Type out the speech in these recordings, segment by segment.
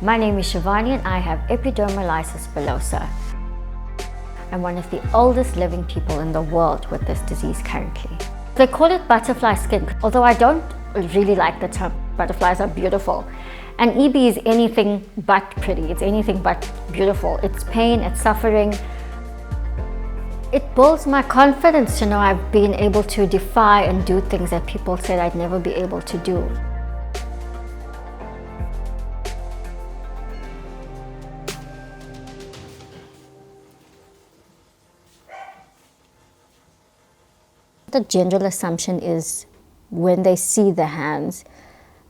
My name is Shirvani and I have Epidermolysis bullosa. I'm one of the oldest living people in the world with this disease currently. They call it butterfly skin, although I don't really like the term. Butterflies are beautiful. And EB is anything but pretty, it's anything but beautiful. It's pain, it's suffering. It builds my confidence to know I've been able to defy and do things that people said I'd never be able to do. The general assumption is when they see the hands,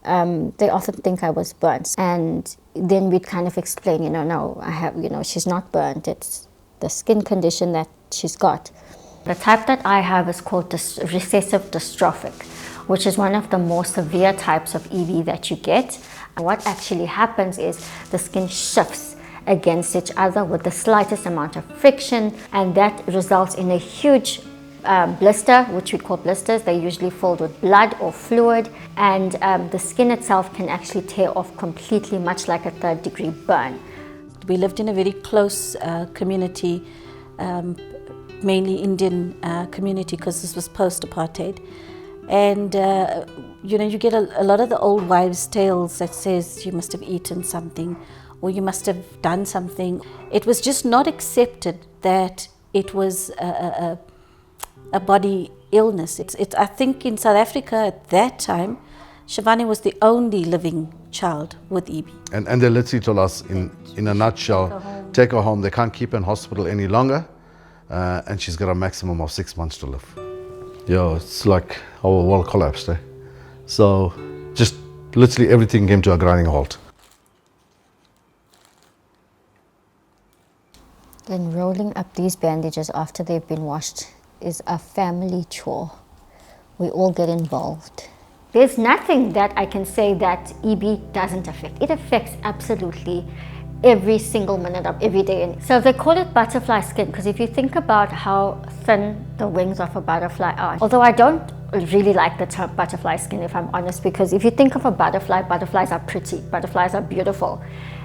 they often think I was burnt. And then we'd kind of explain, no, I have, she's not burnt. It's the skin condition that she's got. The type that I have is called recessive dystrophic, which is one of the more severe types of EB that you get. And what actually happens is the skin shifts against each other with the slightest amount of friction, and that results in a huge blister, which we call blisters. They're usually filled with blood or fluid, and the skin itself can actually tear off completely, much like a third-degree burn. We lived in a very close community, mainly Indian community, because this was post-apartheid. And you get a lot of the old wives' tales that says you must have eaten something or you must have done something. It was just not accepted that it was a body illness. I think in South Africa at that time, Shirvani was the only living child with EB. And they literally told us in a nutshell, take her home. They can't keep her in hospital any longer, and she's got a maximum of 6 months to live. It's like our world collapsed. So just literally everything came to a grinding halt. Then rolling up these bandages after they've been washed is a family chore. We all get involved. There's nothing that I can say that EB doesn't affect. It affects absolutely every single minute of every day. So they call it butterfly skin because if you think about how thin the wings of a butterfly are, although I don't really like the term butterfly skin, if I'm honest, because if you think of a butterfly, butterflies are pretty, butterflies are beautiful.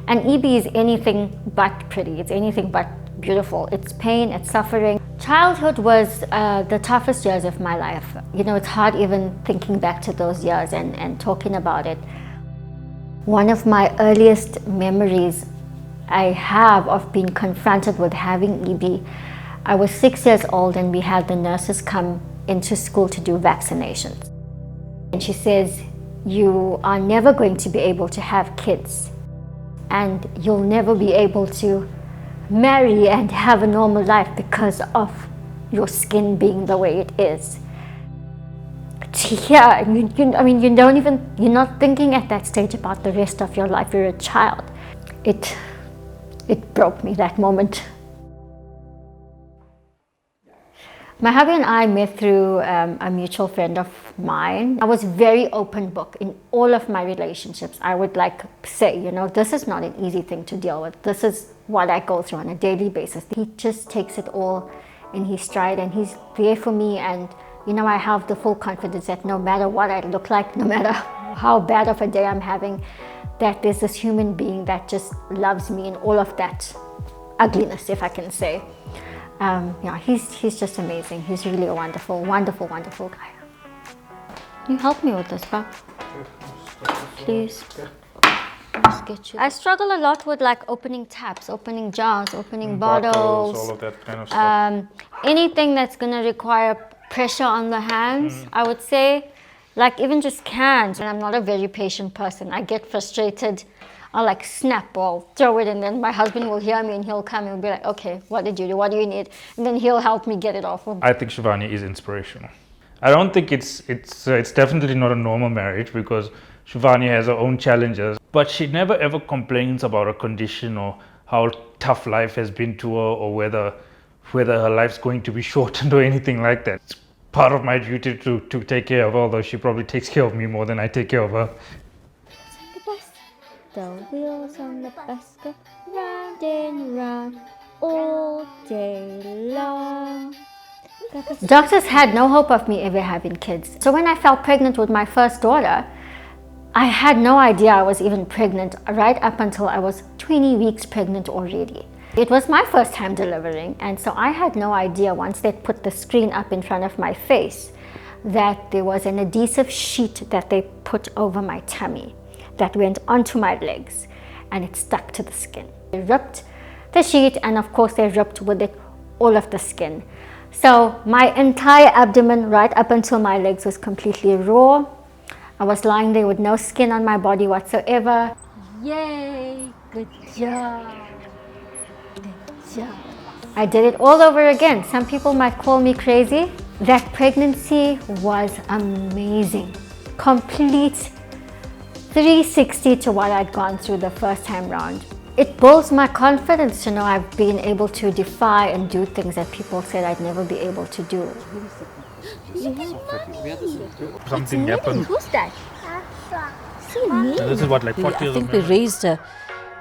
And EB is anything but pretty, it's anything but beautiful. It's pain, it's suffering. Childhood was the toughest years of my life. It's hard even thinking back to those years and talking about it. One of my earliest memories I have of being confronted with having EB, I was 6 years old and we had the nurses come into school to do vaccinations. And she says, you are never going to be able to have kids and you'll never be able to marry and have a normal life because of your skin being the way it is. Yeah, you're not thinking at that stage about the rest of your life. You're a child. It broke me, that moment. My hubby and I met through a mutual friend of mine. I was very open book in all of my relationships. I would say, this is not an easy thing to deal with. This is what I go through on a daily basis. He just takes it all in his stride and he's there for me. And, I have the full confidence that no matter what I look like, no matter how bad of a day I'm having, that there's this human being that just loves me in all of that ugliness, if I can say. He's just amazing. He's really a wonderful, wonderful, wonderful guy. Can you help me with this, bro? Please. I struggle a lot with opening taps, opening jars, opening bottles, all of that kind of stuff. Anything that's going to require pressure on the hands, I would say. Even just cans. And I'm not a very patient person. I get frustrated. I'll snap or throw it, and then my husband will hear me and he'll come and be like, okay, what did you do? What do you need? And then he'll help me get it off. I think Shirvani is inspirational. I don't think it's definitely not a normal marriage because Shirvani has her own challenges, but she never ever complains about a condition or how tough life has been to her or whether her life's going to be shortened or anything like that. It's part of my duty to take care of her, although she probably takes care of me more than I take care of her. The wheels on the bus go round and round all day long. Doctors had no hope of me ever having kids. So when I fell pregnant with my first daughter, I had no idea I was even pregnant right up until I was 20 weeks pregnant already. It was my first time delivering, and so I had no idea once they put the screen up in front of my face that there was an adhesive sheet that they put over my tummy that went onto my legs, and it stuck to the skin. They ripped the sheet, and of course they ripped with it all of the skin. So my entire abdomen right up until my legs was completely raw. I was lying there with no skin on my body whatsoever. Yay, good job. Good job. I did it all over again. Some people might call me crazy. That pregnancy was amazing. Complete 360 to what I'd gone through the first time round. It builds my confidence to know I've been able to defy and do things that people said I'd never be able to do. Something happened. Who's that? This is what, like 40 I years think of we raised her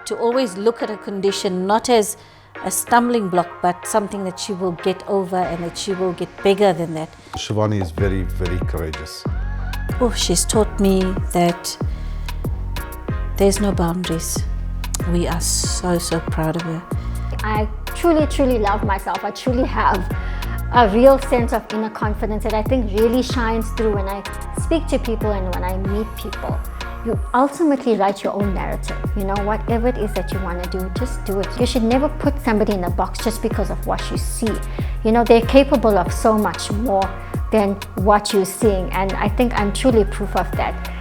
to always look at a condition not as a stumbling block, but something that she will get over and that she will get bigger than that. Shirvani is very, very courageous. Oh, she's taught me that there's no boundaries. We are so, so proud of her. I truly, truly love myself. I truly have a real sense of inner confidence that I think really shines through when I speak to people and when I meet people. You ultimately write your own narrative. You know, whatever it is that you want to do, just do it. You should never put somebody in a box just because of what you see. You know, they're capable of so much more than what you're seeing, and I think I'm truly proof of that.